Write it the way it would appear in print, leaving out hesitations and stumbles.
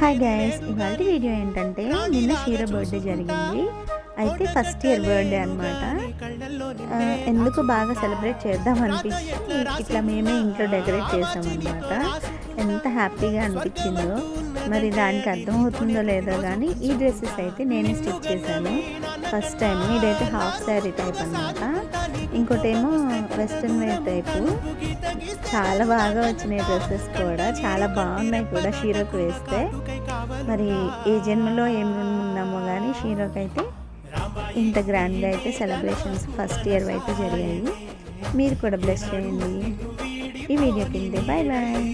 Hi guys, ఇవాళ video ఏంటంటే నిన్న షీరో బర్త్డే జరిగింది. అయితే ఫస్ట్ ఇయర్ బర్త్డే అనమాట. ఎందుకు బాగా సెలబ్రేట్ చేద్దాం అనిపించి ఇట్లా మేమే ఇంట్లో డెకరేట్ చేసామన్నమాట. ఎంత హ్యాపీగా అనిపించిందో మరి దానికి అర్థమవుతుందో లేదో కానీ ఈ డ్రెస్సెస్ అయితే నేనే స్టిచ్ చేశాను ఫస్ట్ టైం. ఇదైతే హాఫ్ శారీ టైప్ అనమాట, ఇంకోటేమో వెస్ట్రన్ వేర్ టైపు. చాలా బాగా వచ్చినాయి డ్రెస్సెస్ కూడా, చాలా బాగున్నాయి కూడా షీరోకి వేస్తే. మరి ఏ జన్మలో ఏమి ఉన్నామో కానీ షీరోకి అయితే ఇంత గ్రాండ్గా అయితే సెలబ్రేషన్స్ ఫస్ట్ ఇయర్ అయితే జరిగాయి. మీరు కూడా బ్లెస్ చేయండి. ఈ వీడియో కింద బాయ్ బాయ్.